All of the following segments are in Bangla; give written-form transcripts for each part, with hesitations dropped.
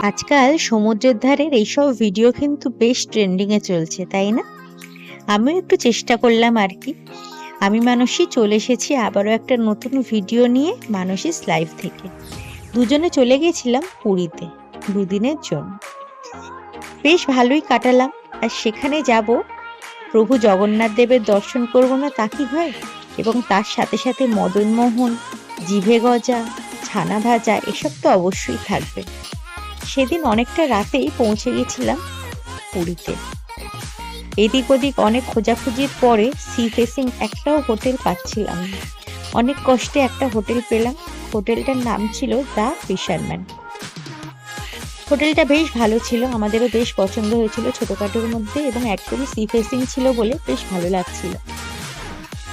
আজকাল সমুদ্রের ধারের এইসব ভিডিও কিন্তু বেশ ট্রেন্ডিং এ চলছে, তাই না? আমিও একটু চেষ্টা করলাম আর কি। আমি মানসী চলে এসেছি আবারও একটা নতুন ভিডিও নিয়ে, মানসীস লাইভ থেকে। দুজনে চলে গেছিলাম পুরীতে দুদিনের জন্য। বেশ ভালোই কাটালাম। আর সেখানে যাব, প্রভু জগন্নাথ দেবের দর্শন করব না তা কি হয়? এবং তার সাথে সাথে মদনমোহন, জিভে গজা, ছানা ভাজা এসব তো অবশ্যই থাকবে। সেদিন অনেকটা রাতেই পৌঁছে গেছিলাম পুরীতে। এদিক ওদিক অনেক খোঁজাখুঁজির পরে সি ফেসিং একটাও হোটেল পাচ্ছিলাম না। অনেক কষ্টে একটা হোটেল পেলাম। হোটেলটার নাম ছিল দ্য ফিশারম্যান। হোটেলটা বেশ ভালো ছিল, আমাদেরও বেশ পছন্দ হয়েছিল, ছোটখাটোর মধ্যে এবং একদমই সি ফেসিং ছিল বলে বেশ ভালো লাগছিল।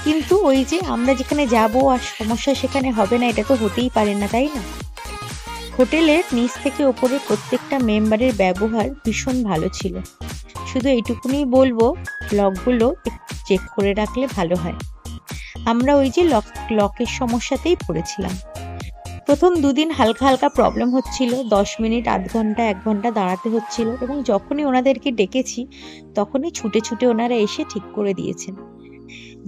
কিন্তু ওই যে আমরা যেখানে যাব আর সমস্যা সেখানে হবে না, এটা তো হতেই পারে না, তাই না? হোটেলের নিচ থেকে ওপরে প্রত্যেকটা মেম্বারের ব্যবহার ভীষণ ভালো ছিল। শুধু এইটুকুনি বলবো, লকগুলো একটু চেক করে রাখলে ভালো হয়। আমরা ওই যে লকের সমস্যাতেই পড়েছিলাম। প্রথম দুদিন হালকা হালকা প্রবলেম হচ্ছিল, 10 মিনিট, আধ ঘন্টা, 1 ঘন্টা দাঁড়াতে হচ্ছিল এবং যখনই ওনাদেরকে ডেকেছি তখনই ছুটে ছুটে ওনারা এসে ঠিক করে দিয়েছেন।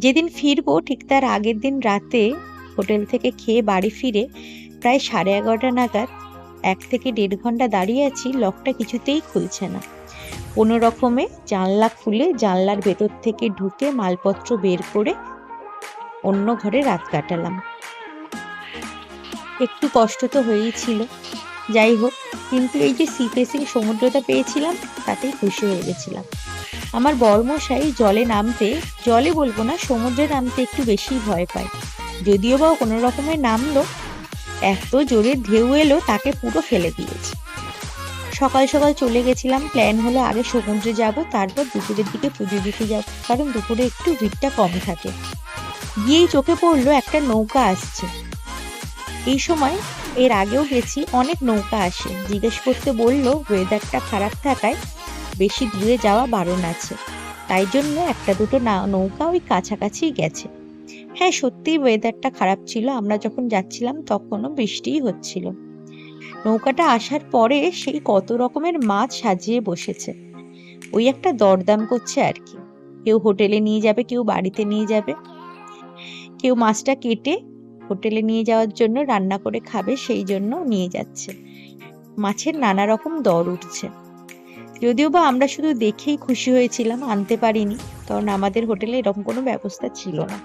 যেদিন ফিরবো ঠিক তার আগের দিন রাতে হোটেল থেকে খেয়ে বাড়ি ফিরে প্রায় 11:30 নাগাদ 1 থেকে 1.5 ঘন্টা দাঁড়িয়ে আছি, লকটা কিছুতেই খুলছে না। কোনো রকমে জানলা খুলে জানলার ভেতর থেকে ঢুকে মালপত্র বের করে অন্য ঘরে রাত কাটালাম। একটু কষ্ট তো হয়েই ছিল, যাই হোক। কিন্তু এই যে সি ফেসিং সমুদ্রটা পেয়েছিলাম তাতেই খুশি হয়ে গেছিলাম। আমার বড়মশাই জলে বলবো না, সমুদ্রে নামতে একটু বেশি ভয় পায়। যদিও বা কোনো রকমে নামলো, এত জোরে ঢেউ এলো তাকে পুরো ফেলে দিয়েছে। সকাল সকাল চলে গেছিলাম। প্ল্যান হলো আগে সমুদ্রে যাব, তারপর দুপুরের দিকে পুজো দিতে যাব, কারণ দুপুরে একটু ভিড়টা কম থাকে। গিয়েই চোখে পড়লো একটা নৌকা আসছে। এই সময় এর আগেও গেছি, অনেক নৌকা আসে। জিজ্ঞেস করতে বললো ওয়েদারটা খারাপ থাকায় বেশি দূরে যাওয়া বারণ আছে, তাই জন্য একটা দুটো নৌকা ওই কাছাকাছি গেছে। হ্যাঁ, সত্যিই ওয়েদারটা খারাপ ছিল। আমরা যখন যাচ্ছিলাম তখনও বৃষ্টিই হচ্ছিল। নৌকাটা আসার পরে সেই কত রকমের মাছ সাজিয়ে বসেছে। ওই একটা দরদাম করছে আর কি। কেউ হোটেলে নিয়ে যাবে, কেউ বাড়িতে নিয়ে যাবে, কেউ মাছটা কেটে হোটেলে নিয়ে যাওয়ার জন্য রান্না করে খাবে, সেই জন্য নিয়ে যাচ্ছে। মাছের নানা রকম দর উঠছে। যদিও বা আমরা শুধু দেখেই খুশি হয়েছিলাম, আনতে পারিনি, কারণ আমাদের হোটেলে এরকম কোনো ব্যবস্থা ছিল না।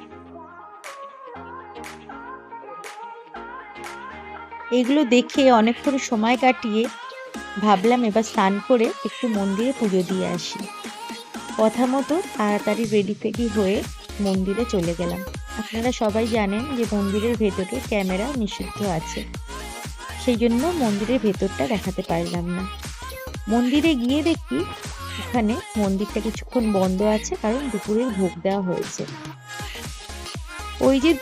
এগুলো দেখে অনেকক্ষণ সময় কাটিয়ে ভাবলাম এবার স্নান করে একটু মন্দিরে পুজো দিয়ে আসি। কথা মতো তাড়াতাড়ি রেডি ফেডি হয়ে মন্দিরে চলে গেলাম। আপনারা সবাই জানেন যে মন্দিরের ভেতরে ক্যামেরা নিষিদ্ধ আছে, সেই জন্য মন্দিরের ভেতরটা দেখাতে পারলাম না। মন্দিরে গিয়ে দেখি ওখানে মন্দিরটা কিছুক্ষণ বন্ধ আছে, কারণ দুপুরের ভোগ দেওয়া হয়েছে। ওই যে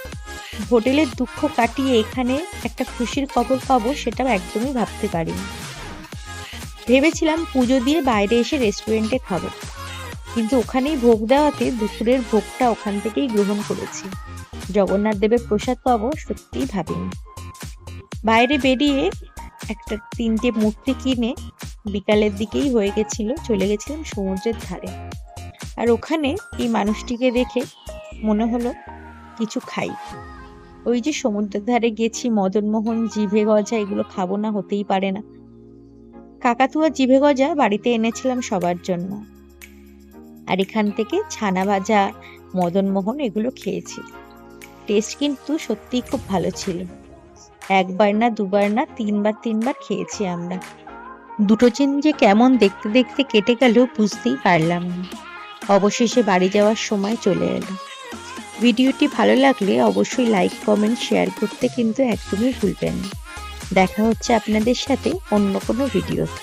হোটেলের দুঃখ কাটিয়ে এখানে একটা খুশির খবর পাবো, সেটাও একদমই ভাবতে পারিনি। ভেবেছিলাম পুজো দিয়ে বাইরে এসে রেস্টুরেন্টে খাবো, কিন্তু ওখানেই ভোগ দেওয়াতে দুপুরের ভোগটা ওখান থেকেই গ্রহণ করেছি। জগন্নাথ দেবের প্রসাদ পাবো সত্যিই ভাবিনি। বাইরে বেরিয়ে একটা 3টে মূর্তি কিনে বিকালের দিকেই হয়ে গেছিল, চলে গেছিলাম সমুদ্রের ধারে। আর ওখানে এই মানুষটিকে দেখে মনে হলো কিছু খাই। ওই যে সমুদ্রের ধারে গেছি, মদনমোহন, জিভে গজা এগুলো খাবো না, হতেই পারে না। কাকাতুয়া জিভে গজা বাড়িতে এনেছিলাম সবার জন্য। আর এখান থেকে ছানা ভাজা, মদনমোহন এগুলো খেয়েছি। টেস্ট কিন্তু সত্যিই খুব ভালো ছিল। একবার না, দুবার না, তিনবার খেয়েছি আমরা। দুটো দিন যে কেমন দেখতে দেখতে কেটে গেল বুঝতেই পারলাম না। অবশেষে বাড়ি যাওয়ার সময় চলে এলো। ভিডিওটি ভালো লাগলে অবশ্যই লাইক, কমেন্ট, শেয়ার করতে কিন্তু একদমই ভুলবেন না। দেখা হচ্ছে আপনাদের সাথে অন্য কোনো ভিডিওতে।